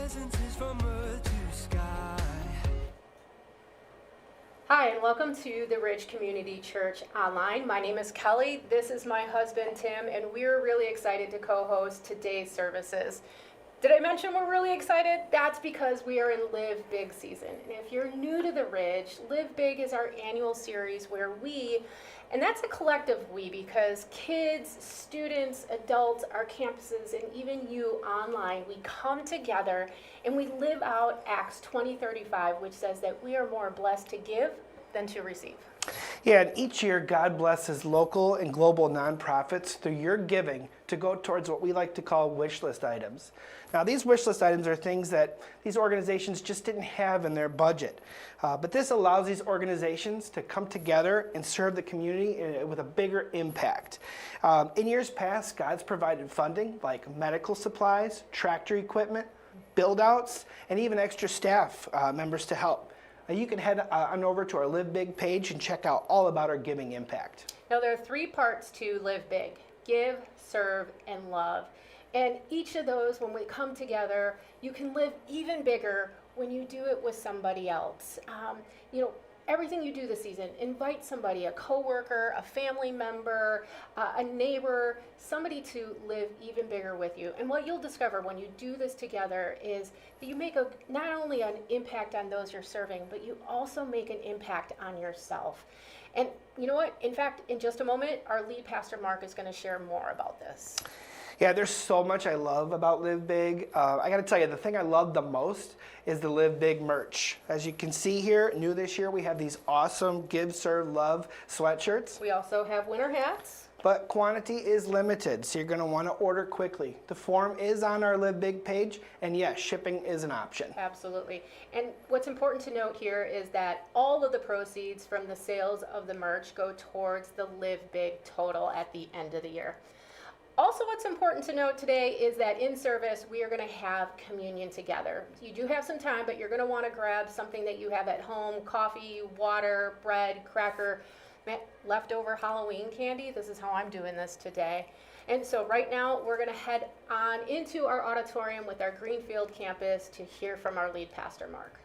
presence is from earth to sky. Hi, and welcome to the Ridge Community Church Online. My name is Kelly. This is my husband, Tim, and we're really excited to co-host today's services. Did I mention we're really excited? That's because we are in Live Big season. And if you're new to the Ridge, Live Big is our annual series where we, and that's a collective we because kids, students, adults, our campuses, and even you online, we come together and we live out Acts 20:35, which says that we are more blessed to give than to receive. Yeah, and each year God blesses local and global nonprofits through your giving to go towards what we like to call wish list items. Now, these wish list items are things that these organizations just didn't have in their budget. But this allows these organizations to come together and serve the community with a bigger impact. In years past, God's provided funding like medical supplies, tractor equipment, build-outs, and even extra staff members to help. You can head on over to our Live Big page and check out all about our giving impact. Now, there are 3 parts to Live Big: give, serve, and love. And each of those, when we come together, you can live even bigger when you do it with somebody else. Everything you do this season, invite somebody, a coworker, a family member, a neighbor, somebody to live even bigger with you. And what you'll discover when you do this together is that you make not only an impact on those you're serving, but you also make an impact on yourself. And you know what? In fact, in just a moment, our lead pastor, Mark, is going to share more about this. Yeah, there's so much I love about Live Big. I got to tell you, the thing I love the most is the Live Big merch. As you can see here, new this year, we have these awesome Give, Serve, Love sweatshirts. We also have winter hats. But quantity is limited, so you're going to want to order quickly. The form is on our Live Big page, and yes, shipping is an option. Absolutely. And what's important to note here is that all of the proceeds from the sales of the merch go towards the Live Big total at the end of the year. Also, what's important to note today is that in service, we are going to have communion together. You do have some time, but you're going to want to grab something that you have at home: coffee, water, bread, cracker, leftover Halloween candy. This is how I'm doing this today. And so right now, we're going to head on into our auditorium with our Greenfield campus to hear from our lead pastor, Mark.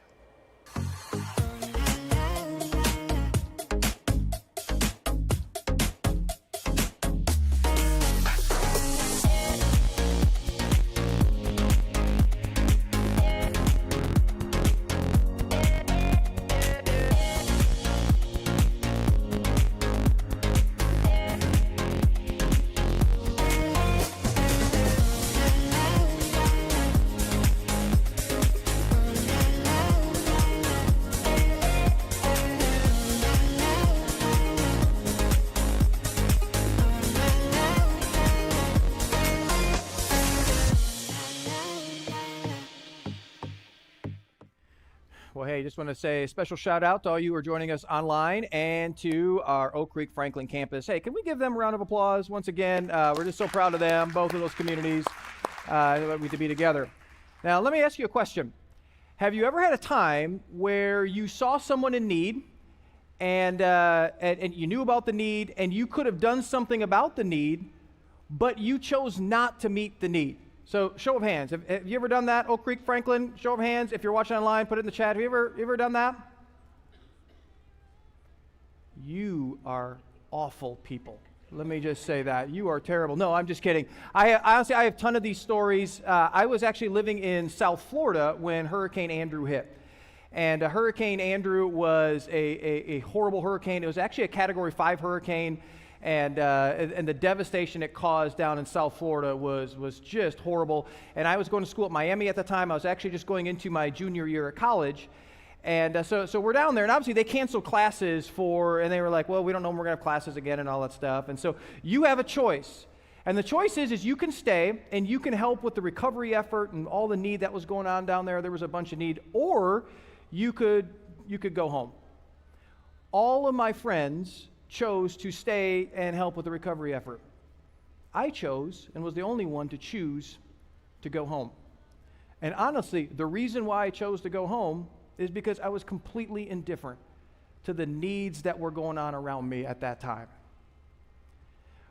Well, hey, just want to say a special shout out to all you who are joining us online and to our Oak Creek Franklin campus. Hey, can we give them a round of applause once again? We're just so proud of them, both of those communities, to be together. Now, let me ask you a question. Have you ever had a time where you saw someone in need and you knew about the need and you could have done something about the need, but you chose not to meet the need? So, show of hands. Have you ever done that, Oak Creek, Franklin? Show of hands. If you're watching online, put it in the chat. Have you ever done that? You are awful people. Let me just say that. You are terrible. No, I'm just kidding. Honestly, I have a ton of these stories. I was actually living in South Florida when Hurricane Andrew hit. And Hurricane Andrew was a horrible hurricane. It was actually a Category 5 hurricane. And the devastation it caused down in South Florida was just horrible. And I was going to school at Miami at the time. I was actually just going into my junior year at college. And so we're down there, and obviously they canceled classes and they were like, well, we don't know when we're going to have classes again and all that stuff. And so you have a choice. And the choice is you can stay and you can help with the recovery effort and all the need that was going on down there. There was a bunch of need. Or you could go home. All of my friends chose to stay and help with the recovery effort. I chose and was the only one to choose to go home. And honestly, the reason why I chose to go home is because I was completely indifferent to the needs that were going on around me at that time.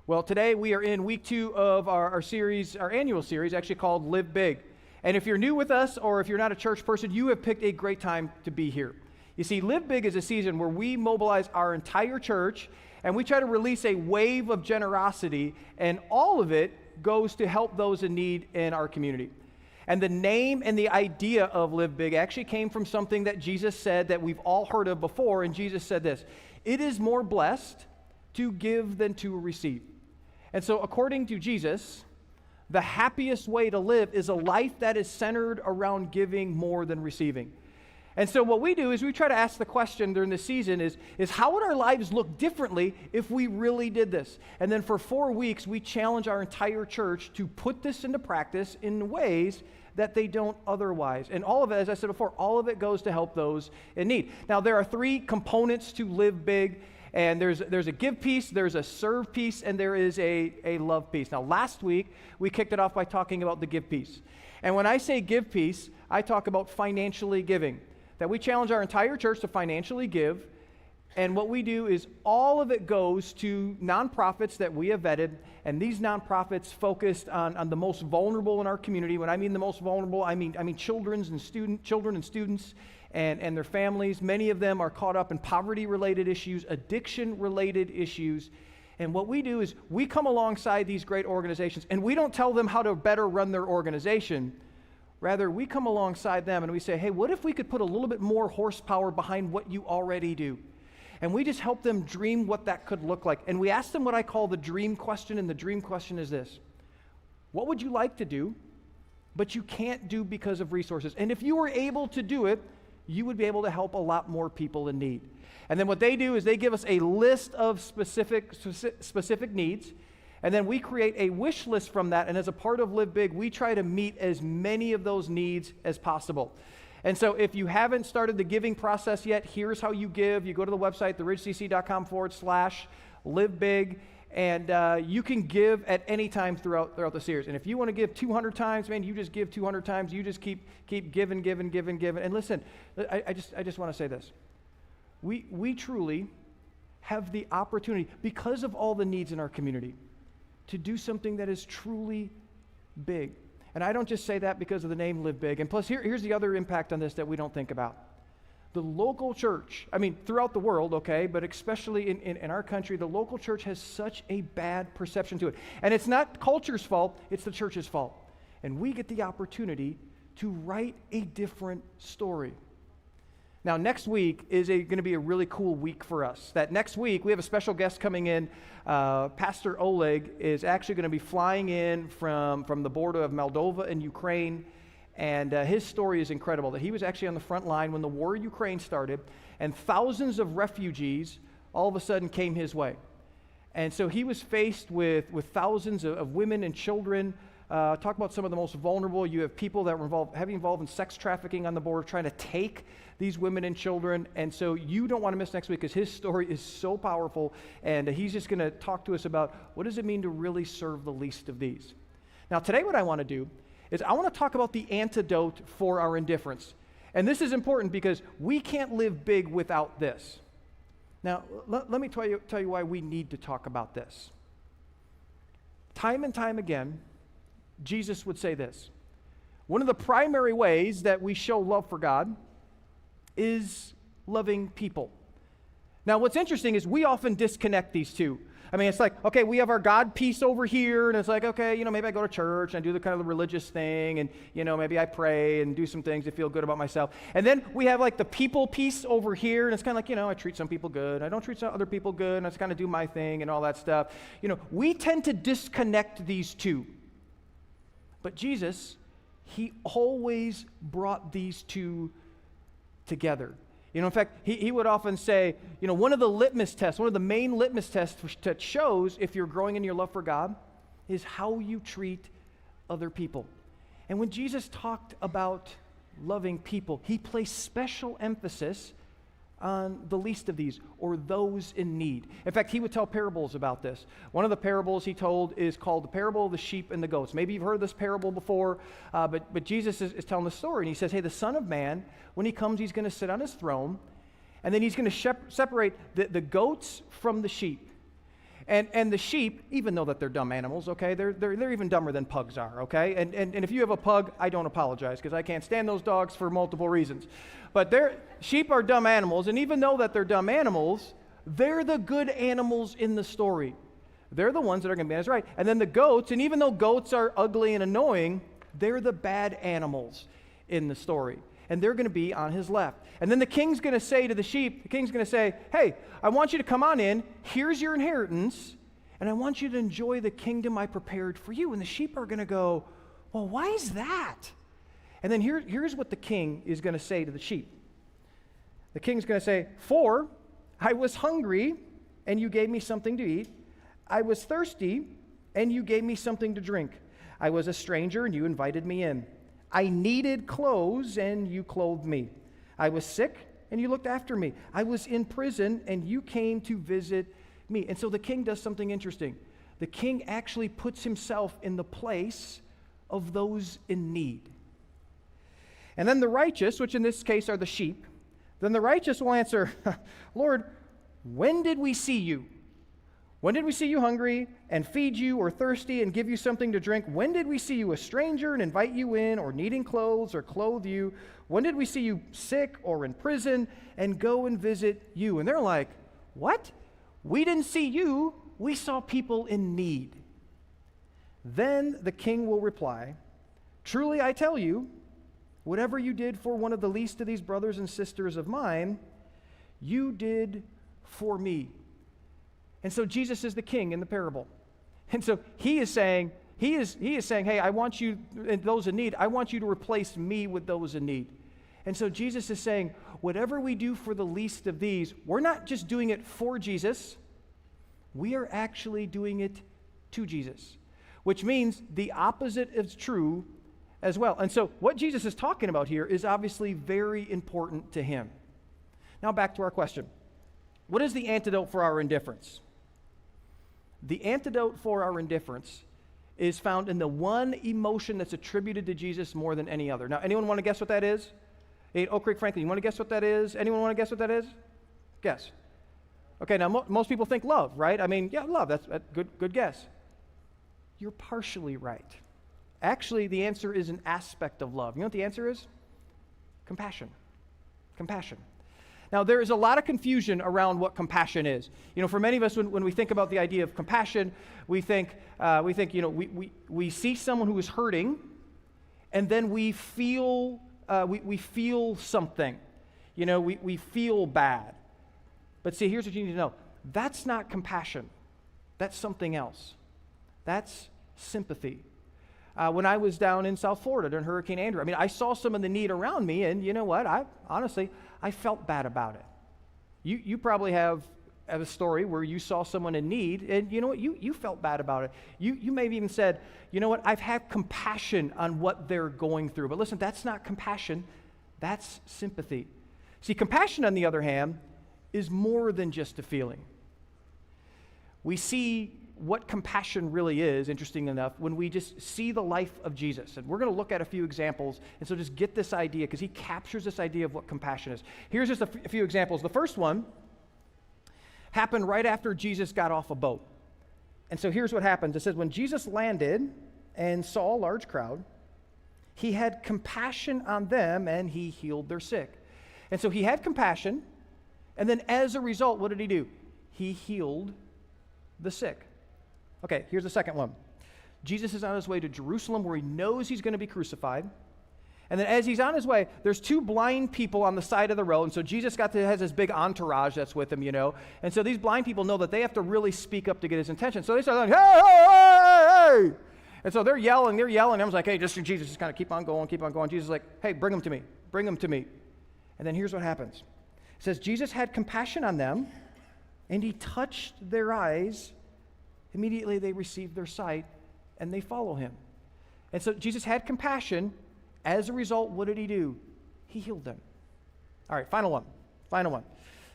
Well, today we are in week 2 of our series, our annual series, actually called Live Big. And if you're new with us or if you're not a church person, you have picked a great time to be here. You see, Live Big is a season where we mobilize our entire church and we try to release a wave of generosity, and all of it goes to help those in need in our community. And the name and the idea of Live Big actually came from something that Jesus said that we've all heard of before, and Jesus said this: "It is more blessed to give than to receive." And so according to Jesus, the happiest way to live is a life that is centered around giving more than receiving. And so what we do is we try to ask the question during this season is how would our lives look differently if we really did this? And then for 4 weeks, we challenge our entire church to put this into practice in ways that they don't otherwise. And all of it, as I said before, all of it goes to help those in need. Now, there are 3 components to Live Big. And there's a give piece, there's a serve piece, and there is a love piece. Now, last week, we kicked it off by talking about the give piece. And when I say give piece, I talk about financially giving. That we challenge our entire church to financially give. And what we do is all of it goes to nonprofits that we have vetted. And these nonprofits focused on the most vulnerable in our community. When I mean the most vulnerable, I mean children and students. And their families. Many of them are caught up in poverty-related issues, addiction-related issues. And what we do is we come alongside these great organizations, and we don't tell them how to better run their organization. Rather, we come alongside them and we say, hey, what if we could put a little bit more horsepower behind what you already do? And we just help them dream what that could look like. And we ask them what I call the dream question, and the dream question is this: what would you like to do, but you can't do because of resources? And if you were able to do it, you would be able to help a lot more people in need. And then what they do is they give us a list of specific needs, and then we create a wish list from that, and as a part of Live Big, we try to meet as many of those needs as possible. And so if you haven't started the giving process yet, here's how you give. You go to the website, theridgecc.com/livebig, and you can give at any time throughout the series. And if you want to give 200 times, man, you just give 200 times. You just keep giving. And listen, I just want to say this. We truly have the opportunity, because of all the needs in our community, to do something that is truly big. And I don't just say that because of the name Live Big. And plus, here's the other impact on this that we don't think about. The local church, I mean, throughout the world, okay, but especially in our country, the local church has such a bad perception to it. And it's not culture's fault, it's the church's fault. And we get the opportunity to write a different story. Now, next week is going to be a really cool week for us. That next week, we have a special guest coming in. Pastor Oleg is actually going to be flying in from the border of Moldova and Ukraine. And his story is incredible, that he was actually on the front line when the war in Ukraine started, and thousands of refugees all of a sudden came his way. And so he was faced with thousands of women and children. Talk about some of the most vulnerable. You have people that were heavily involved in sex trafficking on the border, trying to take these women and children. And so you don't want to miss next week, because his story is so powerful. And he's just going to talk to us about what does it mean to really serve the least of these. Now, today what I want to do is I want to talk about the antidote for our indifference. And this is important because we can't live big without this. Now, let me tell you why we need to talk about this. Time and time again, Jesus would say this: one of the primary ways that we show love for God is loving people. Now, what's interesting is we often disconnect these two. I mean, it's like, okay, we have our God piece over here, and it's like, okay, maybe I go to church and I do the kind of the religious thing, and, maybe I pray and do some things to feel good about myself. And then we have like the people piece over here, and it's kind of like, I treat some people good, I don't treat some other people good, and I just kind of do my thing and all that stuff. We tend to disconnect these two. But Jesus, he always brought these two together. In fact, he would often say, one of the main litmus tests that shows if you're growing in your love for God is how you treat other people. And when Jesus talked about loving people, he placed special emphasis on the least of these, or those in need. In fact, he would tell parables about this. One of the parables he told is called the parable of the sheep and the goats. Maybe you've heard this parable before, but Jesus is telling the story, and he says, hey, the Son of Man, when he comes, he's going to sit on his throne, and then he's going to separate the goats from the sheep. And the sheep, even though that they're dumb animals, okay, they're even dumber than pugs are, okay? And if you have a pug, I don't apologize, because I can't stand those dogs for multiple reasons. But sheep are dumb animals, and even though that they're dumb animals, they're the good animals in the story. They're the ones that are going to be on his right. And then the goats, and even though goats are ugly and annoying, they're the bad animals in the story. And they're going to be on his left. And then the king's going to say to the sheep, the king's going to say, hey, I want you to come on in. Here's your inheritance. And I want you to enjoy the kingdom I prepared for you. And the sheep are going to go, well, why is that? And then here's what the king is going to say to the sheep. The king's going to say, for I was hungry, and you gave me something to eat. I was thirsty, and you gave me something to drink. I was a stranger, and you invited me in. I needed clothes, and you clothed me. I was sick, and you looked after me. I was in prison, and you came to visit me. And so the king does something interesting. The king actually puts himself in the place of those in need. And then the righteous, which in this case are the sheep, then the righteous will answer, Lord, when did we see you? When did we see you hungry and feed you, or thirsty and give you something to drink? When did we see you a stranger and invite you in, or needing clothes or clothe you? When did we see you sick or in prison and go and visit you? And they're like, what? We didn't see you. We saw people in need. Then the king will reply, truly I tell you, whatever you did for one of the least of these brothers and sisters of mine, you did for me. And so Jesus is the king in the parable. And so he is saying, hey, I want you, and those in need, I want you to replace me with those in need. And so Jesus is saying, whatever we do for the least of these, we're not just doing it for Jesus, we are actually doing it to Jesus, which means the opposite is true as well. And so what Jesus is talking about here is obviously very important to him. Now back to our question. What is the antidote for our indifference? The antidote for our indifference is found in the one emotion that's attributed to Jesus more than any other. Now, anyone want to guess what that is? Hey, Oak Creek Franklin, you want to guess what that is? Anyone want to guess what that is? Guess. Okay, now most people think love, right? I mean, yeah, love, that's a good guess. You're partially right. Actually, the answer is an aspect of love. You know what the answer is? Compassion. Compassion. Now, there is a lot of confusion around what compassion is. You know, for many of us, when we think about the idea of compassion, we think, we see someone who is hurting, and then we feel something. You know, we feel bad. But see, here's what you need to know. That's not compassion. That's something else. That's sympathy. When I was down in South Florida during Hurricane Andrew, I mean, I saw some of the need around me, and you know what? I felt bad about it. You probably have a story where you saw someone in need, and you know what? You felt bad about it. You may have even said, you know what? I've had compassion on what they're going through. But listen, that's not compassion. That's sympathy. See, compassion, on the other hand, is more than just a feeling. We see what compassion really is, interesting enough, when we just see the life of Jesus. And we're going to look at a few examples, and so just get this idea, because he captures this idea of what compassion is. Here's just a few examples. The first one happened right after Jesus got off a boat. And so here's what happens. It says, when Jesus landed and saw a large crowd, he had compassion on them, and he healed their sick. And so he had compassion, and then as a result, what did he do? He healed the sick. Okay, here's the second one. Jesus is on his way to Jerusalem, where he knows he's going to be crucified. And then as he's on his way, there's two blind people on the side of the road. And so Jesus has this big entourage that's with him, you know. And so these blind people know that they have to really speak up to get his attention. So they start going, hey, hey, hey, hey. And so they're yelling. I was like, hey, Jesus, just kind of keep on going. Jesus is like, hey, bring them to me. And then here's what happens. It says, Jesus had compassion on them, and he touched their eyes. Immediately they received their sight, and they follow him. And so Jesus had compassion. As a result, what did he do? He healed them. All right, final one.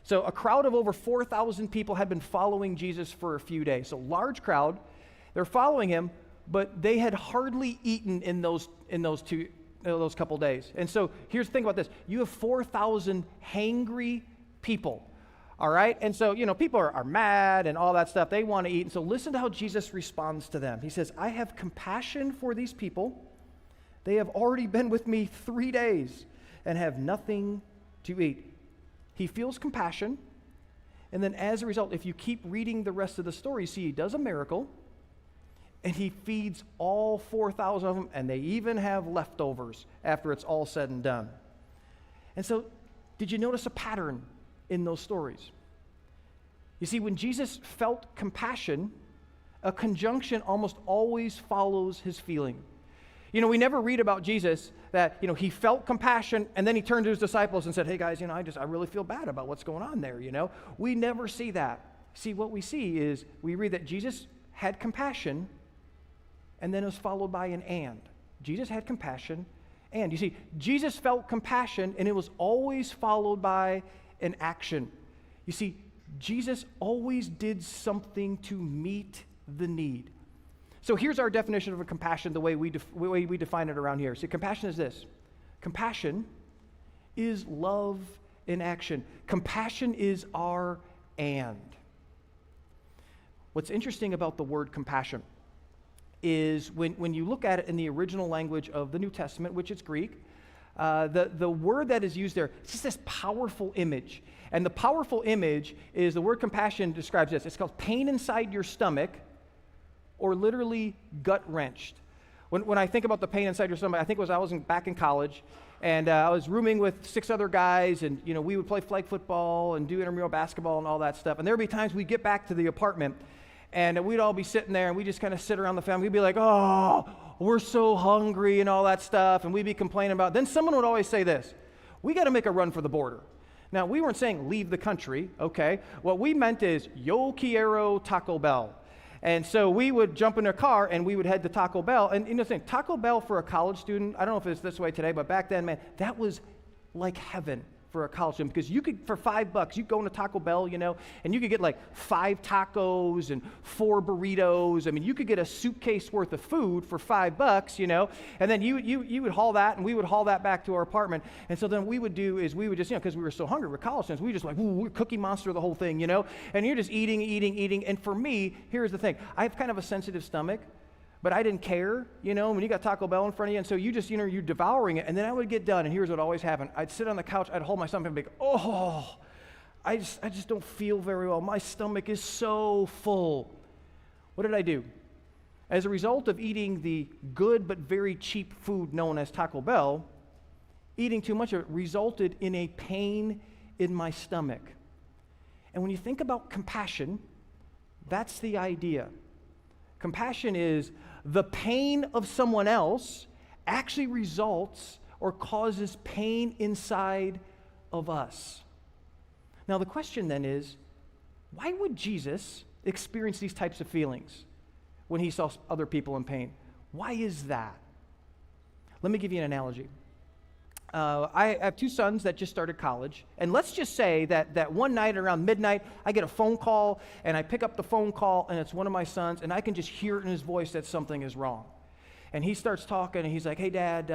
So a crowd of over 4,000 people had been following Jesus for a few days. So large crowd. They're following him, but they had hardly eaten in those couple days. And so here's the thing about this. You have 4,000 hangry people. All right? And so, people are mad and all that stuff. They want to eat. And so listen to how Jesus responds to them. He says, I have compassion for these people. They have already been with me 3 days and have nothing to eat. He feels compassion. And then as a result, if you keep reading the rest of the story, you see he does a miracle. And he feeds all 4,000 of them. And they even have leftovers after it's all said and done. And so, did you notice a pattern in those stories? You see, when Jesus felt compassion, a conjunction almost always follows his feeling. We never read about Jesus that, he felt compassion and then he turned to his disciples and said, hey guys, I really feel bad about what's going on there, We never see that. See, what we see is we read that Jesus had compassion and then it was followed by an and. Jesus had compassion and. You see, Jesus felt compassion and it was always followed by an action. You see, Jesus always did something to meet the need. So here's our definition of a compassion, the way we define it around here. See, compassion is this. Compassion is love in action. Compassion is our and. What's interesting about the word compassion is when you look at it in the original language of the New Testament, which is Greek, the word that is used there, it's just this powerful image. And the powerful image is, the word compassion describes this. It's called pain inside your stomach, or literally gut-wrenched. When I think about the pain inside your stomach, I think I was back in college, and I was rooming with 6 other guys, and we would play flag football and do intramural basketball and all that stuff. And there would be times we'd get back to the apartment, and we'd all be sitting there, and we just kind of sit around the family. We'd be like, oh, we're so hungry and all that stuff, and we'd be complaining about it. Then someone would always say this, we got to make a run for the border. Now, we weren't saying leave the country, okay? What we meant is, yo quiero Taco Bell. And so we would jump in a car and we would head to Taco Bell. And Taco Bell for a college student, I don't know if it's this way today, but back then, man, that was like heaven for a college student, because you could, for $5, you go into Taco Bell, and you could get like 5 tacos and 4 burritos. I mean, you could get a suitcase worth of food for $5, and then you would haul that, and we would haul that back to our apartment. And so then we would just, because we were so hungry, we're college students, we just like, we're Cookie Monster the whole thing, and you're just eating. And for me, here's the thing, I have kind of a sensitive stomach. But I didn't care, when you got Taco Bell in front of you, and so you just, you're devouring it, and then I would get done, and here's what always happened. I'd sit on the couch, I'd hold my stomach and be like, oh, I just don't feel very well. My stomach is so full. What did I do? As a result of eating the good but very cheap food known as Taco Bell, eating too much of it resulted in a pain in my stomach. And when you think about compassion, that's the idea. Compassion is the pain of someone else actually results or causes pain inside of us. Now the question then is, why would Jesus experience these types of feelings when he saw other people in pain? Why is that? Let me give you an analogy. I have 2 sons that just started college, and let's just say that one night around midnight, I get a phone call, and I pick up the phone call, and it's one of my sons, and I can just hear it in his voice that something is wrong. And he starts talking, and he's like, hey, Dad,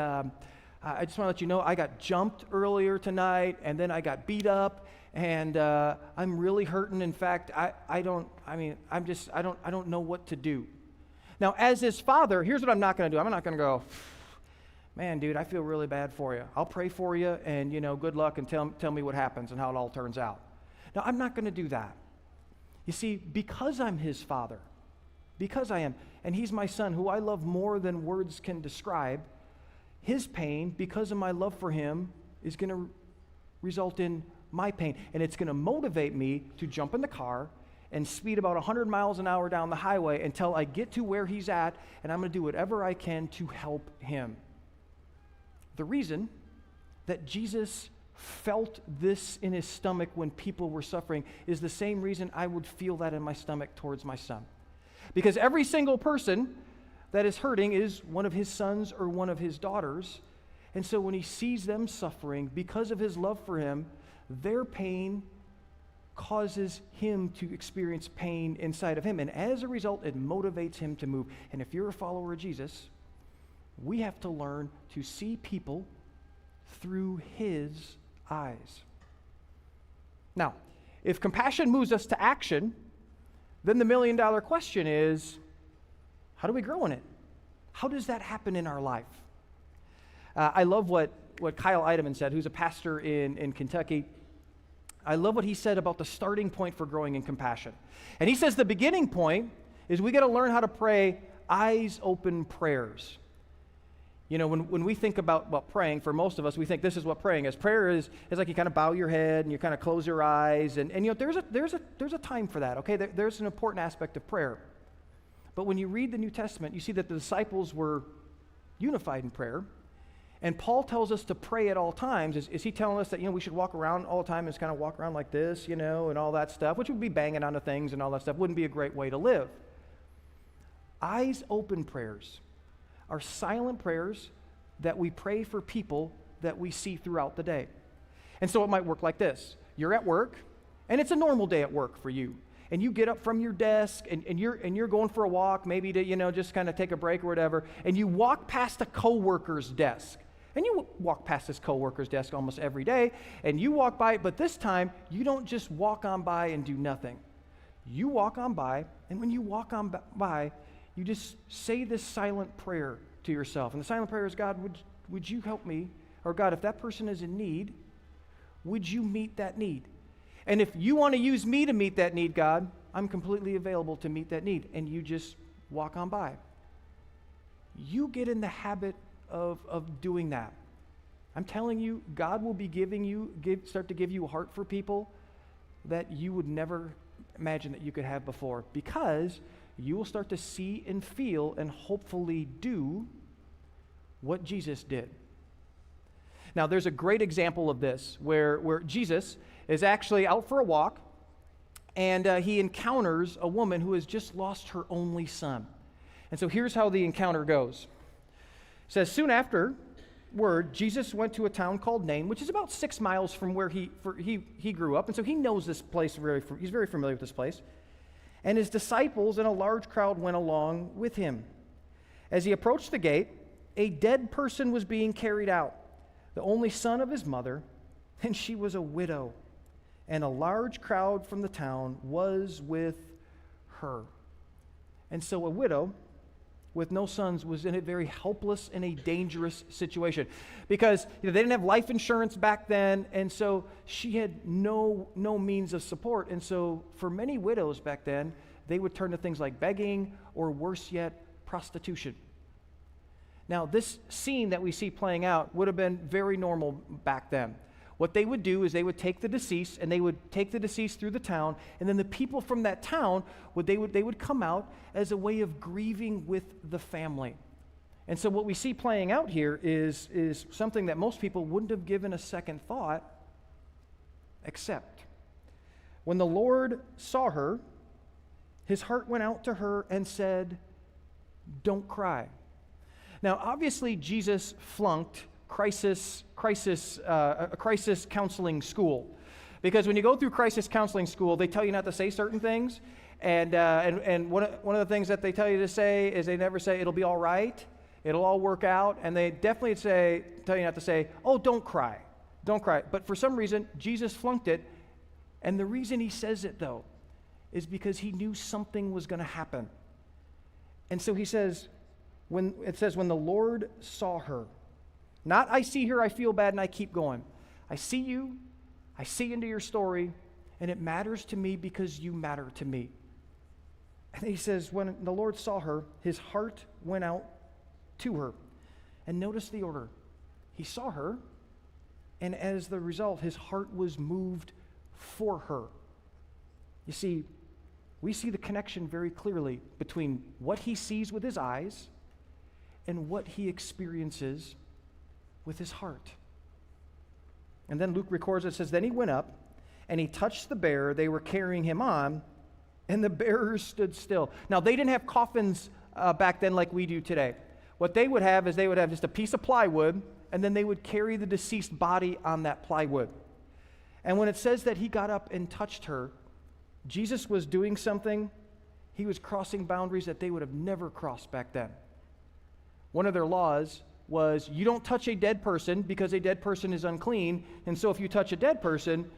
I just want to let you know I got jumped earlier tonight, and then I got beat up, and I'm really hurting. In fact, I don't know what to do. Now, as his father, here's what I'm not going to do. I'm not going to go, man, dude, I feel really bad for you. I'll pray for you, and, good luck, and tell me what happens and how it all turns out. Now, I'm not going to do that. You see, because I'm his father, because I am, and he's my son, who I love more than words can describe, his pain, because of my love for him, is going to result in my pain. And it's going to motivate me to jump in the car and speed about 100 miles an hour down the highway until I get to where he's at, and I'm going to do whatever I can to help him. The reason that Jesus felt this in his stomach when people were suffering is the same reason I would feel that in my stomach towards my son. Because every single person that is hurting is one of his sons or one of his daughters. And so when he sees them suffering because of his love for him, their pain causes him to experience pain inside of him. And as a result, it motivates him to move. And if you're a follower of Jesus, we have to learn to see people through his eyes. Now, if compassion moves us to action, then the million-dollar question is, how do we grow in it? How does that happen in our life? I love what Kyle Eidemann said, who's a pastor in Kentucky. I love what he said about the starting point for growing in compassion. And he says the beginning point is we got to learn how to pray eyes open prayers. You know, when we think about praying, for most of us, we think this is what praying is. Prayer is like you kind of bow your head and you kind of close your eyes, and you know, there's a time for that, okay? There's an important aspect of prayer. But when you read the New Testament, you see that the disciples were unified in prayer, and Paul tells us to pray at all times. Is he telling us that, you know, we should walk around all the time and just kind of walk around like this, you know, and all that stuff, which would be banging onto things and all that stuff, wouldn't be a great way to live. Eyes open prayers are silent prayers that we pray for people that we see throughout the day. And so it might work like this. You're at work, and it's a normal day at work for you. And you get up from your desk, and you're going for a walk, maybe to, you know, just kind of take a break or whatever, and you walk past a coworker's desk. And you walk past this coworker's desk almost every day, and you walk by it, but this time, you don't just walk on by and do nothing. You walk on by, and when you walk on by, you just say this silent prayer to yourself. And the silent prayer is, God, would you help me? Or God, if that person is in need, would you meet that need? And if you want to use me to meet that need, God, I'm completely available to meet that need. And you just walk on by. You get in the habit of doing that. I'm telling you, God will be start to give you a heart for people that you would never imagine that you could have before, because you will start to see and feel and hopefully do what Jesus did. Now, there's a great example of this where Jesus is actually out for a walk, and he encounters a woman who has just lost her only son. And so here's how the encounter goes. It says, soon afterward, Jesus went to a town called Nain, which is about 6 miles from where he grew up. And so he knows this place, he's very familiar with this place. And his disciples and a large crowd went along with him. As he approached the gate, a dead person was being carried out, the only son of his mother, and she was a widow. And a large crowd from the town was with her. And so a widow with no sons was in a very helpless and a dangerous situation, because they didn't have life insurance back then, and so she had no means of support. And so for many widows back then, they would turn to things like begging, or worse yet, prostitution. Now, this scene that we see playing out would have been very normal back then. What they would do is they would take the deceased, and they would take the deceased through the town, and then the people from that town they would come out as a way of grieving with the family. And so what we see playing out here is something that most people wouldn't have given a second thought, except when the Lord saw her, his heart went out to her and said, "Don't cry." Now, obviously, Jesus flunked a crisis counseling school, because when you go through crisis counseling school, they tell you not to say certain things, and one of the things that they tell you to say is they never say it'll be all right, it'll all work out, and they definitely tell you not to say, oh, don't cry. But for some reason, Jesus flunked it, and the reason he says it, though, is because he knew something was going to happen. And so he says, when the Lord saw her, not I see her, I feel bad, and I keep going. I see you, I see into your story, and it matters to me because you matter to me. And he says, when the Lord saw her, his heart went out to her. And notice the order. He saw her, and as the result, his heart was moved for her. You see, we see the connection very clearly between what he sees with his eyes and what he experiences with his heart. And then Luke records, it says, then he went up and he touched the bearer they were carrying him on, and the bearers stood still. Now, they didn't have coffins back then like we do today. What they would have is they would have just a piece of plywood, and then they would carry the deceased body on that plywood. And when it says that he got up and touched her, Jesus was doing something. He was crossing boundaries that they would have never crossed back then. One of their laws was you don't touch a dead person because a dead person is unclean, and so if you touch a dead person,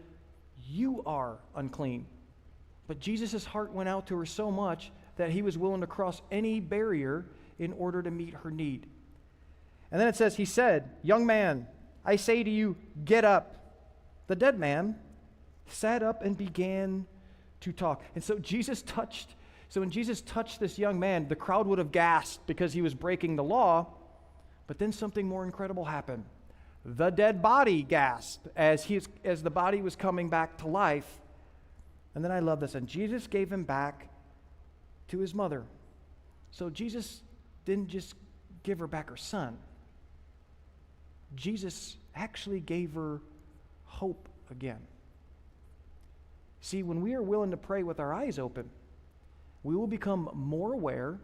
you are unclean. But Jesus' heart went out to her so much that he was willing to cross any barrier in order to meet her need. And then it says, he said, young man, I say to you, get up. The dead man sat up and began to talk. And so when Jesus touched this young man, the crowd would have gasped because he was breaking the law. But then something more incredible happened. The dead body gasped as the body was coming back to life. And then I love this. And Jesus gave him back to his mother. So Jesus didn't just give her back her son. Jesus actually gave her hope again. See, when we are willing to pray with our eyes open, we will become more aware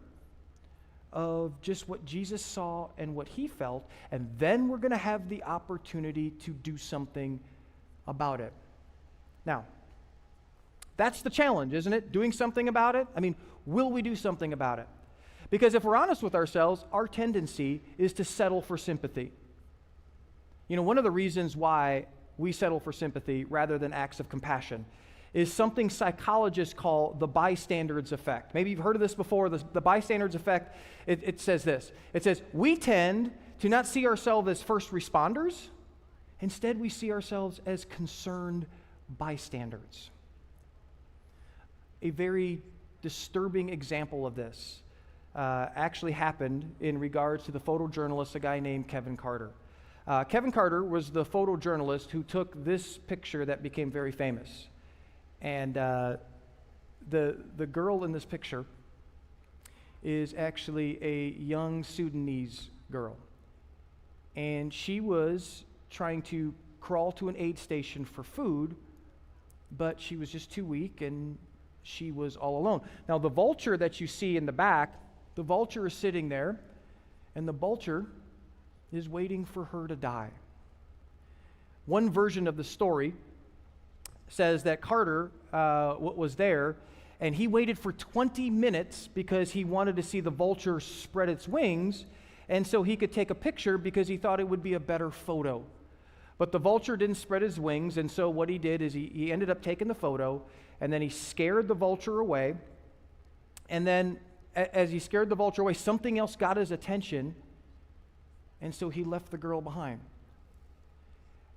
of just what Jesus saw and what he felt, and then we're going to have the opportunity to do something about it. Now, that's the challenge, isn't it? Doing something about it? I mean, will we do something about it? Because if we're honest with ourselves, our tendency is to settle for sympathy. You know, one of the reasons why we settle for sympathy rather than acts of compassion is something psychologists call the bystander's effect. Maybe you've heard of this before. The bystander's effect, it says this. It says, we tend to not see ourselves as first responders. Instead, we see ourselves as concerned bystanders. A very disturbing example of this actually happened in regards to the photojournalist, a guy named Kevin Carter. Kevin Carter was the photojournalist who took this picture that became very famous. And the girl in this picture is actually a young Sudanese girl. And she was trying to crawl to an aid station for food, but she was just too weak and she was all alone. Now, the vulture that you see in the back, the vulture is sitting there, and the vulture is waiting for her to die. One version of the story says that Carter was there, and he waited for 20 minutes because he wanted to see the vulture spread its wings, and so he could take a picture because he thought it would be a better photo. But the vulture didn't spread his wings, and so what he did is he ended up taking the photo, and then he scared the vulture away, and then as he scared the vulture away, something else got his attention, and so he left the girl behind.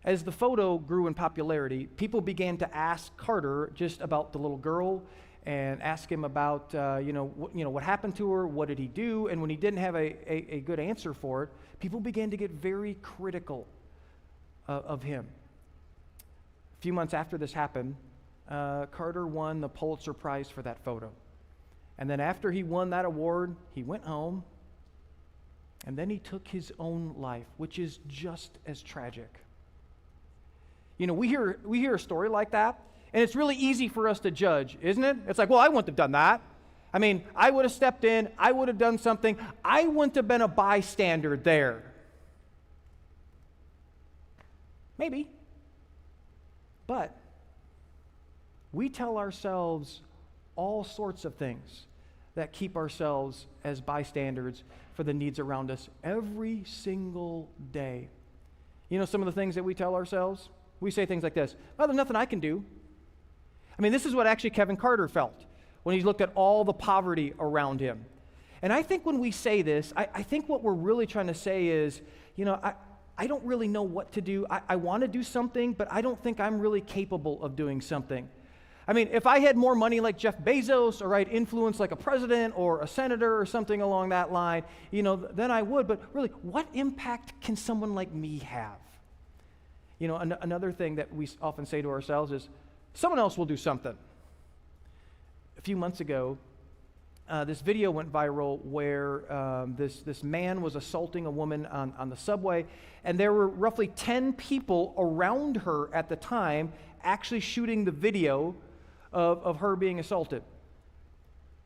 As the photo grew in popularity, people began to ask Carter just about the little girl and ask him about, what happened to her, what did he do, and when he didn't have a good answer for it, people began to get very critical of him. A few months after this happened, Carter won the Pulitzer Prize for that photo. And then after he won that award, he went home, and then he took his own life, which is just as tragic. You know, we hear a story like that, and it's really easy for us to judge, isn't it? It's like, well, I wouldn't have done that. I mean, I would have stepped in, I would have done something. I wouldn't have been a bystander there. Maybe. But we tell ourselves all sorts of things that keep ourselves as bystanders for the needs around us every single day. You know some of the things that we tell ourselves? We say things like this, well, there's nothing I can do. I mean, this is what actually Kevin Carter felt when he looked at all the poverty around him. And I think when we say this, I think what we're really trying to say is, I don't really know what to do. I want to do something, but I don't think I'm really capable of doing something. I mean, if I had more money like Jeff Bezos, or I'd influence like a president or a senator or something along that line, then I would. But really, what impact can someone like me have? Another thing that we often say to ourselves is, someone else will do something. A few months ago, this video went viral where this man was assaulting a woman on the subway, and there were roughly 10 people around her at the time actually shooting the video of her being assaulted.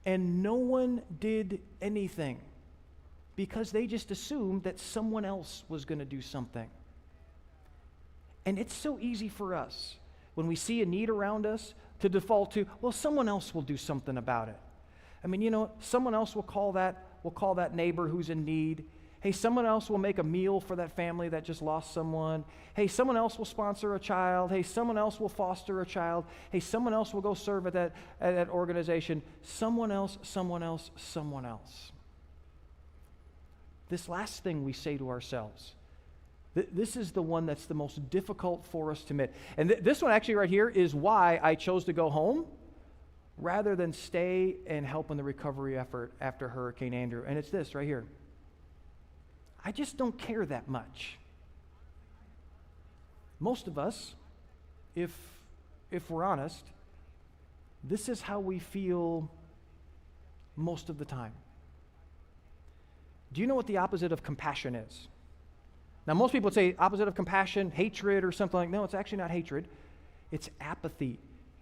And no one did anything because they just assumed that someone else was going to do something. And it's so easy for us when we see a need around us to default to, well, someone else will do something about it. I mean, someone else will call that neighbor who's in need, Hey, someone else will make a meal for that family that just lost someone. Hey, someone else will sponsor a child. Hey, someone else will foster a child. Hey, someone else will go serve at that organization. Someone else, someone else, someone else. This last thing we say to ourselves, this is the one that's the most difficult for us to admit. And this one actually right here is why I chose to go home rather than stay and help in the recovery effort after Hurricane Andrew. And it's this right here. I just don't care that much. Most of us, if we're honest, this is how we feel most of the time. Do you know what the opposite of compassion is? Now, most people would say opposite of compassion, hatred or something like that. No, it's actually not hatred. It's apathy.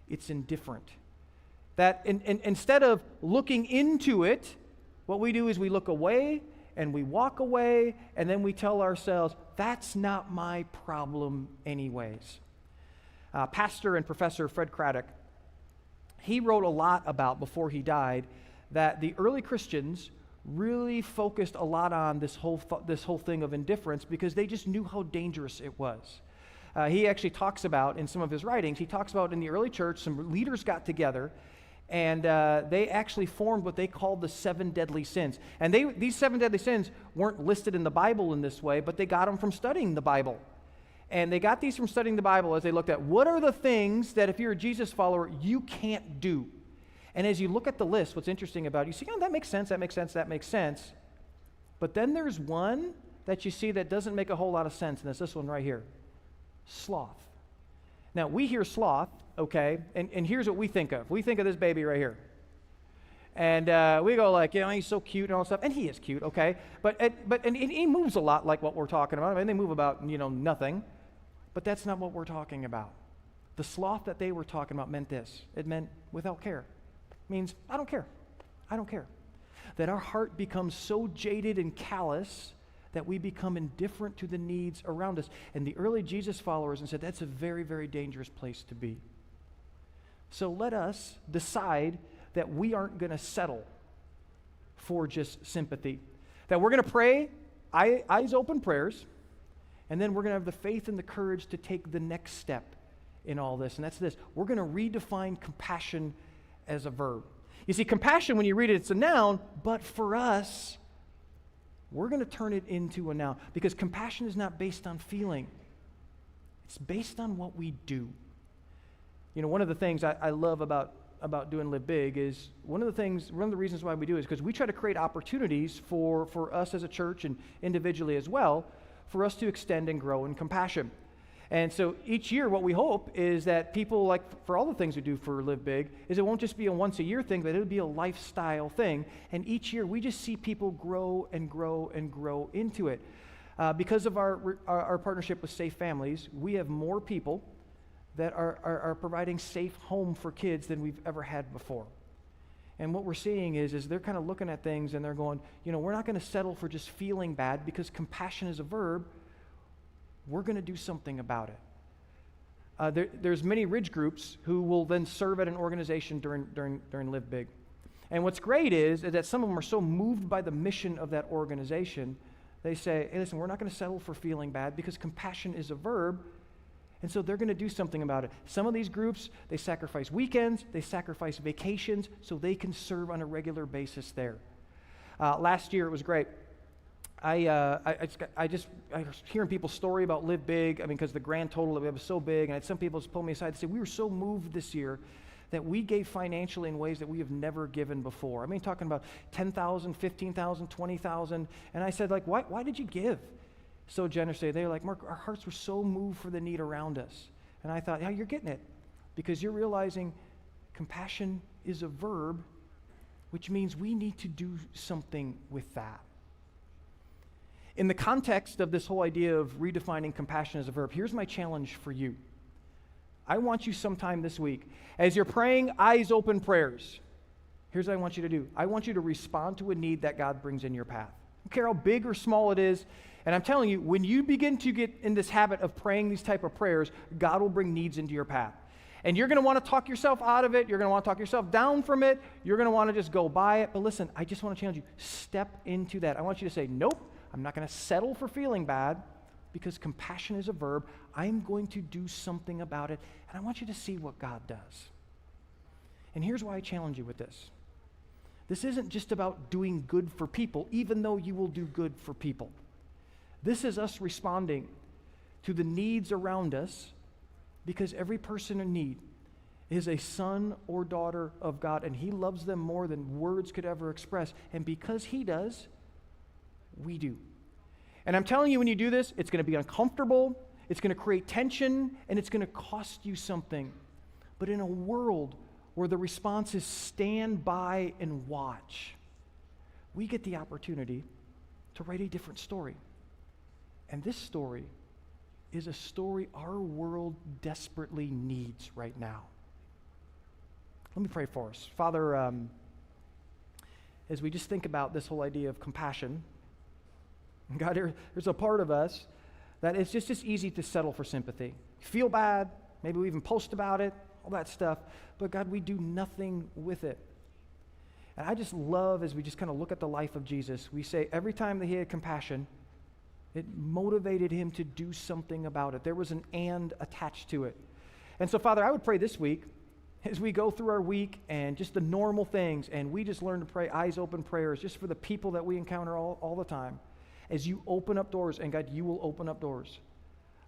It's indifferent. That instead of looking into it, what we do is we look away and we walk away, and then we tell ourselves, that's not my problem anyways. Pastor and Professor Fred Craddock, he wrote a lot about, before he died, that the early Christians really focused a lot on this whole thing of indifference because they just knew how dangerous it was. He actually talks about, in some of his writings, he talks about in the early church, some leaders got together, and they actually formed what they called the 7 deadly sins. And these 7 deadly sins weren't listed in the Bible in this way, but they got them from studying the Bible. And they got these from studying the Bible as they looked at what are the things that if you're a Jesus follower, you can't do. And as you look at the list, what's interesting about it, you see, oh, that makes sense, that makes sense, that makes sense. But then there's one that you see that doesn't make a whole lot of sense, and it's this one right here, sloth. Now, we hear sloth, okay, and here's what we think of. We think of this baby right here. And we go like, he's so cute and all that stuff, and he is cute, okay? But he moves a lot like what we're talking about. I mean, they move about, nothing. But that's not what we're talking about. The sloth that they were talking about meant this. It meant without care. It means, I don't care. I don't care. That our heart becomes so jaded and callous that we become indifferent to the needs around us. And the early Jesus followers said that's a very, very dangerous place to be. So let us decide that we aren't going to settle for just sympathy. That we're going to pray eyes open prayers, and then we're going to have the faith and the courage to take the next step in all this. And that's this. We're going to redefine compassion as a verb. You see, compassion, when you read it, it's a noun, but for us, we're going to turn it into a noun because compassion is not based on feeling. It's based on what we do. One of the things I love about doing Live Big is one of the reasons why we do it is because we try to create opportunities for us as a church and individually as well for us to extend and grow in compassion. And so each year what we hope is that people, like for all the things we do for Live Big, is it won't just be a once a year thing, but it'll be a lifestyle thing. And each year we just see people grow and grow and grow into it. Because of our partnership with Safe Families, we have more people that are providing safe home for kids than we've ever had before. And what we're seeing is they're kind of looking at things and they're going, we're not going to settle for just feeling bad because compassion is a verb. We're going to do something about it. There's many Ridge groups who will then serve at an organization during Live Big. And what's great is that some of them are so moved by the mission of that organization, they say, hey, listen, we're not going to settle for feeling bad because compassion is a verb. And so they're going to do something about it. Some of these groups, they sacrifice weekends, they sacrifice vacations so they can serve on a regular basis there. Last year it was great. I was hearing people's story about Live Big, because the grand total of it was so big, and I had some people just pull me aside and say, we were so moved this year that we gave financially in ways that we have never given before. Talking about $10,000, $15,000, $20,000, and I said, why did you give so generously? They were like, Mark, our hearts were so moved for the need around us. And I thought, yeah, you're getting it, because you're realizing compassion is a verb, which means we need to do something with that. In the context of this whole idea of redefining compassion as a verb, here's my challenge for you. I want you sometime this week, as you're praying eyes open prayers, here's what I want you to do. I want you to respond to a need that God brings in your path. I don't care how big or small it is. And I'm telling you, when you begin to get in this habit of praying these type of prayers, God will bring needs into your path. And you're going to want to talk yourself out of it. You're going to want to talk yourself down from it. You're going to want to just go by it. But listen, I just want to challenge you. Step into that. I want you to say, nope. I'm not going to settle for feeling bad because compassion is a verb. I'm going to do something about it, and I want you to see what God does. And here's why I challenge you with this. This isn't just about doing good for people, even though you will do good for people. This is us responding to the needs around us, because every person in need is a son or daughter of God, and he loves them more than words could ever express. And because he does, we do. And I'm telling you, when you do this, it's going to be uncomfortable, it's going to create tension, and it's going to cost you something. But in a world where the response is stand by and watch, we get the opportunity to write a different story. And this story is a story our world desperately needs right now. Let me pray for us. Father, as we just think about this whole idea of compassion, God, there's a part of us that it's just easy to settle for sympathy. Feel bad, maybe we even post about it, all that stuff, but God, we do nothing with it. And I just love, as we just kind of look at the life of Jesus, we say every time that he had compassion, it motivated him to do something about it. There was an and attached to it. And so, Father, I would pray this week, as we go through our week and just the normal things, and we just learn to pray eyes open prayers just for the people that we encounter all the time, as you open up doors, and God, you will open up doors.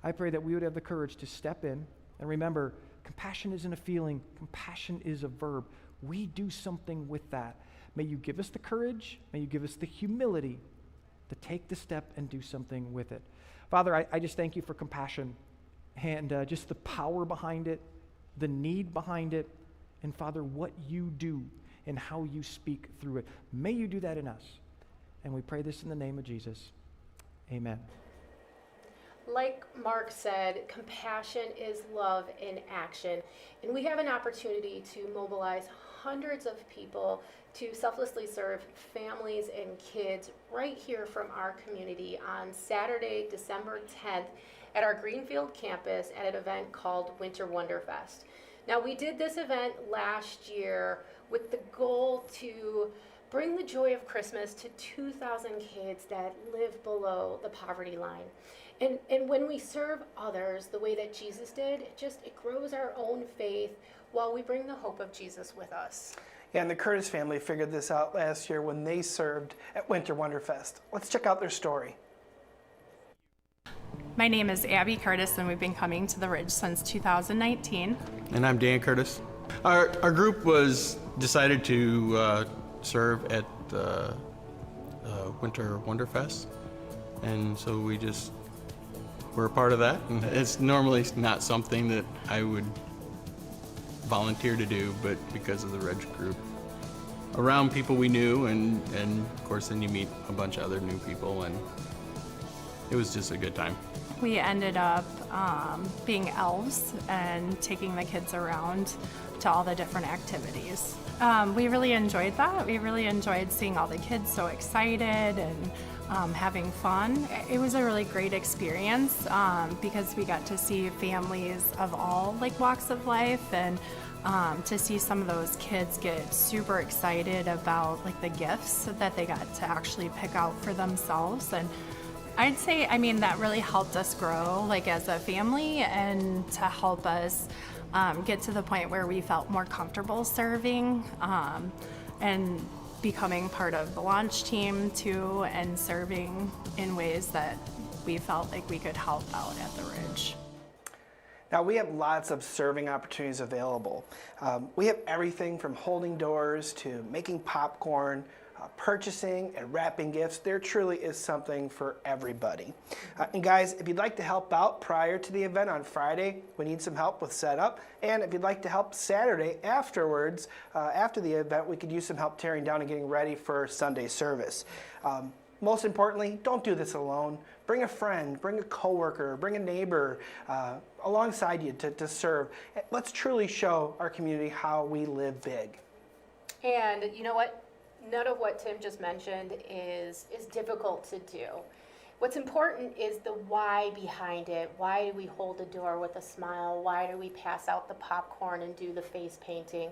I pray that we would have the courage to step in and remember, compassion isn't a feeling, compassion is a verb. We do something with that. May you give us the courage, may you give us the humility to take the step and do something with it. Father, I just thank you for compassion and just the power behind it, the need behind it, and Father, what you do and how you speak through it. May you do that in us. And we pray this in the name of Jesus. Amen. Like Mark said, compassion is love in action. And we have an opportunity to mobilize hundreds of people to selflessly serve families and kids right here from our community on Saturday, December 10th at our Greenfield campus at an event called Winter Wonderfest. Now, we did this event last year with the goal to bring the joy of Christmas to 2,000 kids that live below the poverty line. And when we serve others the way that Jesus did, it grows our own faith while we bring the hope of Jesus with us. Yeah, and the Curtis family figured this out last year when they served at Winter Wonderfest. Let's check out their story. My name is Abby Curtis, and we've been coming to the Ridge since 2019. And I'm Dan Curtis. Our group was decided to serve at the Winter Wonderfest, and so we're a part of that. And it's normally not something that I would volunteer to do, but because of the Reg group, around people we knew, and of course then you meet a bunch of other new people, and it was just a good time. We ended up being elves and taking the kids around to all the different activities. We really enjoyed that. We really enjoyed seeing all the kids so excited and having fun. It was a really great experience because we got to see families of all walks of life, and to see some of those kids get super excited about the gifts that they got to actually pick out for themselves. And I'd say, that really helped us grow as a family, and to help us get to the point where we felt more comfortable serving and becoming part of the launch team too, and serving in ways that we felt like we could help out at the Ridge. Now, we have lots of serving opportunities available. We have everything from holding doors to making popcorn, purchasing and wrapping gifts. There truly is something for everybody. And guys, if you'd like to help out prior to the event on Friday, we need some help with setup. And if you'd like to help Saturday afterwards, after the event, we could use some help tearing down and getting ready for Sunday service. Most importantly, don't do this alone. Bring a friend, bring a coworker, bring a neighbor alongside you to serve. Let's truly show our community how we live big. And you know what? None of what Tim just mentioned is difficult to do. What's important is the why behind it. Why do we hold the door with a smile? Why do we pass out the popcorn and do the face painting?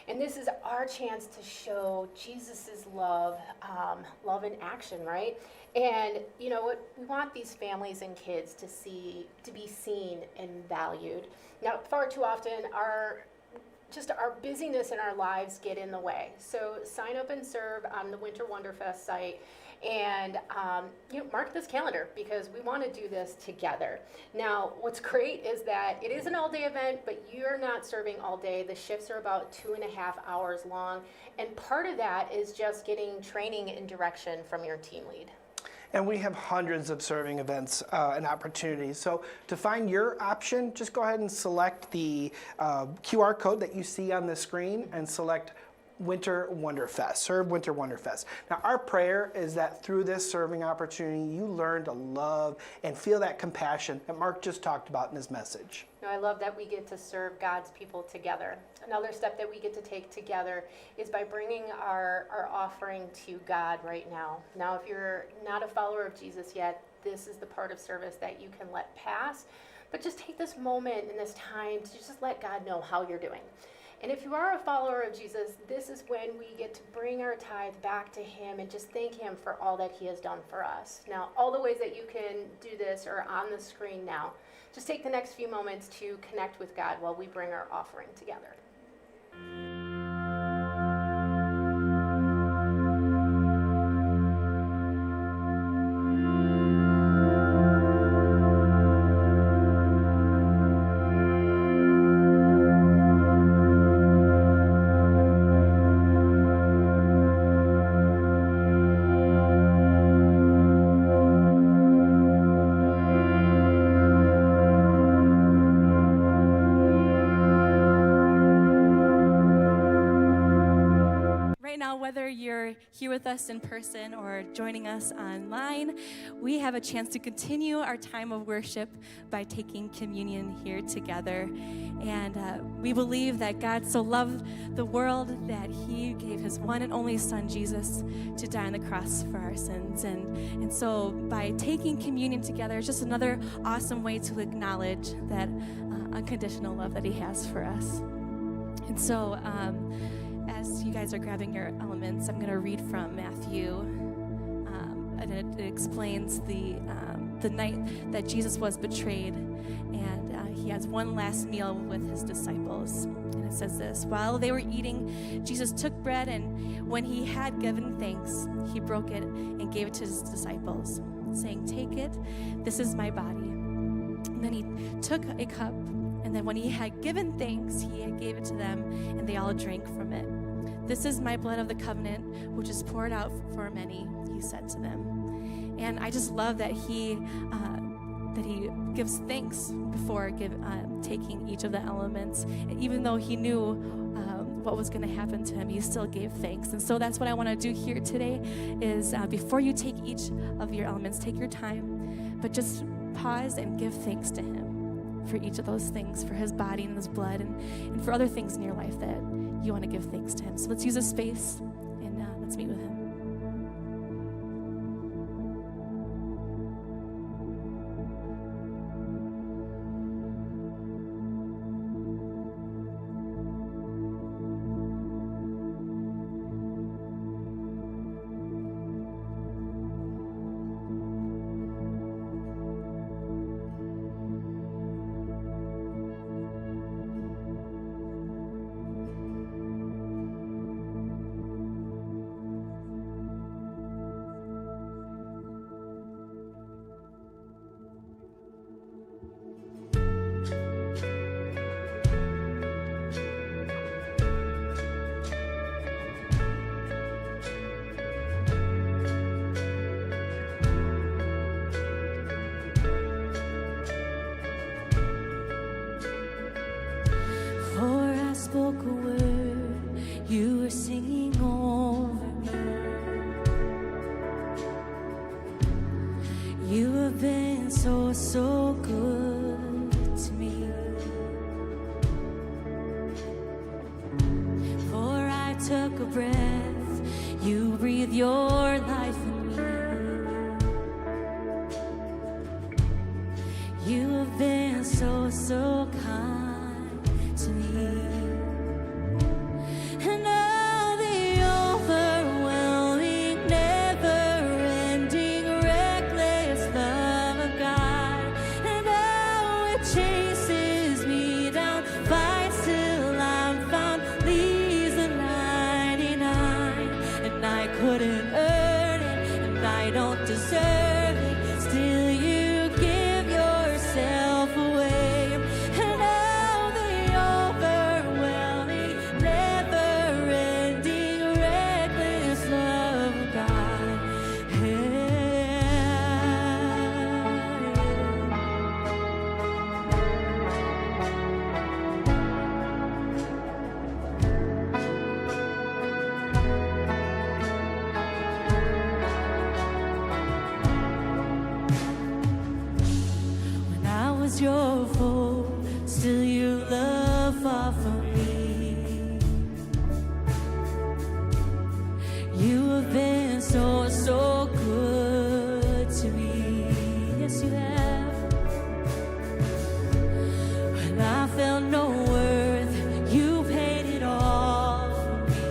And this is our chance to show Jesus' love, love in action, right? And you know what? We want these families and kids to be seen and valued. Now, far too often, our busyness in our lives get in the way. So sign up and serve on the Winter Wonderfest site. And mark this calendar, because we want to do this together. Now, what's great is that it is an all-day event, but you're not serving all day. The shifts are about 2.5 hours long, and part of that is just getting training and direction from your team lead. And we have hundreds of serving events and opportunities. So to find your option, just go ahead and select the QR code that you see on the screen and select Winter Wonderfest, Serve Winter Wonderfest. Now, our prayer is that through this serving opportunity, you learn to love and feel that compassion that Mark just talked about in his message. Now, I love that we get to serve God's people together. Another step that we get to take together is by bringing our offering to God right now. Now, if you're not a follower of Jesus yet, this is the part of service that you can let pass. But just take this moment and this time to just let God know how you're doing. And if you are a follower of Jesus, this is when we get to bring our tithe back to Him and just thank Him for all that He has done for us. Now, all the ways that you can do this are on the screen now. Just take the next few moments to connect with God while we bring our offering together. Whether you're here with us in person or joining us online, we have a chance to continue our time of worship by taking communion here together. And we believe that God so loved the world that He gave His one and only Son, Jesus, to die on the cross for our sins. And so by taking communion together, it's just another awesome way to acknowledge that unconditional love that He has for us. And so, as you guys are grabbing your elements, I'm going to read from Matthew, and it explains the night that Jesus was betrayed, and He has one last meal with His disciples. And it says this: while they were eating, Jesus took bread, and when He had given thanks, He broke it and gave it to His disciples, saying, "Take it, this is my body." And then He took a cup, and then when He had given thanks, He gave it to them, and they all drank from it. "This is my blood of the covenant, which is poured out for many," He said to them. And I just love that He gives thanks before taking each of the elements. And even though He knew what was going to happen to Him, He still gave thanks. And so that's what I want to do here today is before you take each of your elements, take your time, but just pause and give thanks to Him for each of those things, for His body and His blood, and for other things in your life that you want to give thanks to Him. So let's use this space and let's meet with Him. Spoke a word, you were singing over me. You have been so, so good to me. For I took a breath, you breathed your life in me. You have been so, so kind to me. hope, still your love far from me. You have been so, so good to me. Yes, you have. When I felt no worth, you paid it all for me.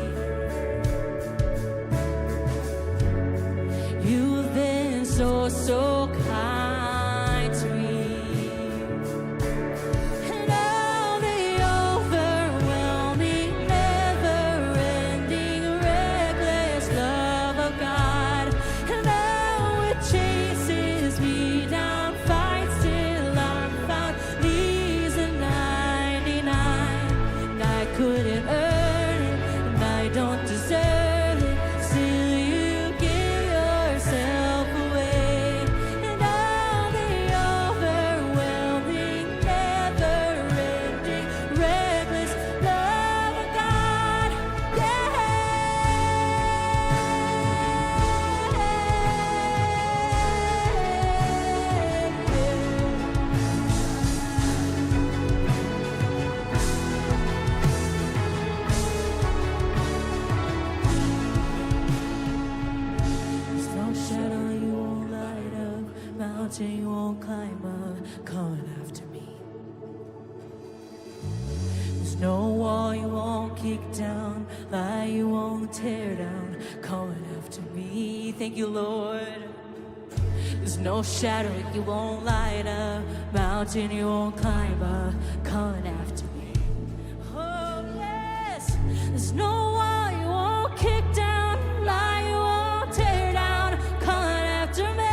You have been so, so kind to me. And all the overwhelming, never-ending, reckless love of God, and now it chases me down, fights till I'm found, leaves a 99. And I couldn't earn it, and I don't deserve it, still you give yourself away. And all the overwhelming, never-ending, reckless love of God, There's no shadow you won't light up, mountain you won't climb up, coming after me. There's no wall you won't kick down, lie you won't tear down, coming after me. Thank you, Lord. There's no shadow you won't light up, mountain you won't climb up, coming after me. Oh, yes. There's no wall you won't kick down, lie you won't tear down, coming after me.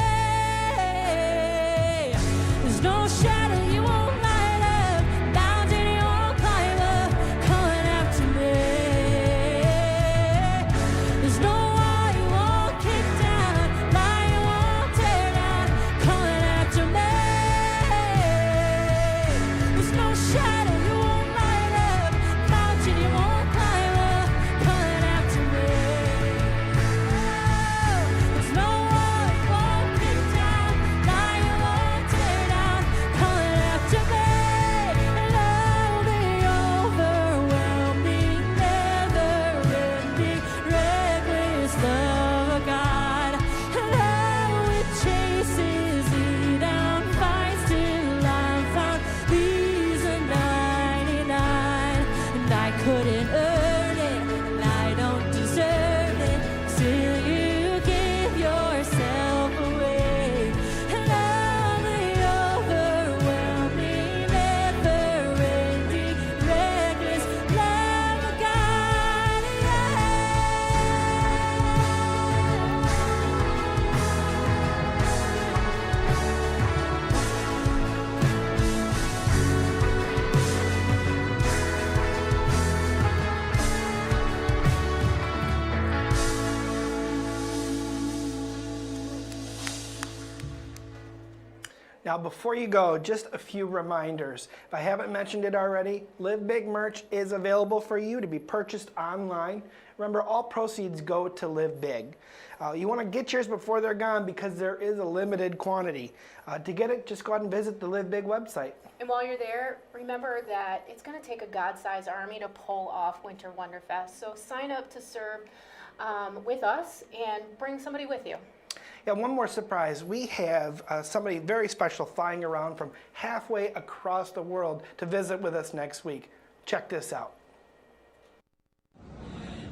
There's no shadow you won't light up, mountain you won't climb up, coming after me. There's no wall you won't kick down, lie you won't tear down, coming after me. There's no shadow you won't light up, mountain you won't climb up, coming after me. There's no wall you won't kick down, lie you won't tear down, coming after me. And all the overwhelming, never-ending, reckless love of God, and how it chases me down, fights till I'm found, leaves a 99. And I couldn't earn it, and I don't deserve it, still you give yourself away. And all the overwhelming, never-ending, reckless love of God, Now, before you go, just a few reminders. If I haven't mentioned it already, Live Big merch is available for you to be purchased online. Remember, all proceeds go to Live Big. You want to get yours before they're gone because there is a limited quantity. To get it, just go ahead and visit the Live Big website. And while you're there, remember that it's going to take a God-sized army to pull off Winter Wonderfest. So sign up to serve with us and bring somebody with you. Yeah, one more surprise. We have somebody very special flying around from halfway across the world to visit with us next week. Check this out.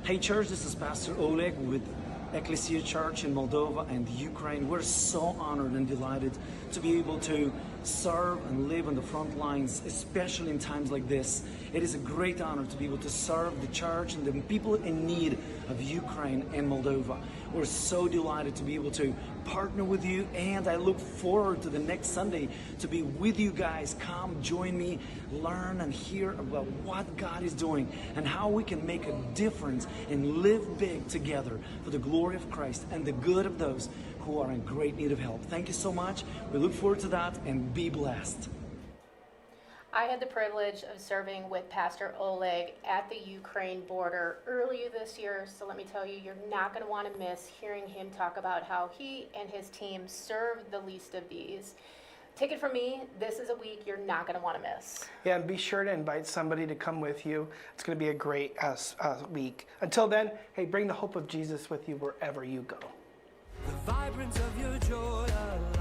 Hey church, this is Pastor Oleg with Ecclesia Church in Moldova and Ukraine. We're so honored and delighted to be able to serve and live on the front lines, especially in times like this. It is a great honor to be able to serve the church and the people in need of Ukraine and Moldova. We're so delighted to be able to partner with you, and I look forward to the next Sunday to be with you guys. Come, join me, learn and hear about what God is doing and how we can make a difference and live big together for the glory of Christ and the good of those who are in great need of help. Thank you so much. We look forward to that, and be blessed. I had the privilege of serving with Pastor Oleg at the Ukraine border earlier this year, so let me tell you, you're not going to want to miss hearing him talk about how he and his team serve the least of these. take it from me, this is a week you're not going to want to miss. Yeah, and be sure to invite somebody to come with you. It's going to be a great week. Until then, hey, bring the hope of Jesus with you wherever you go. The vibrance of your joy.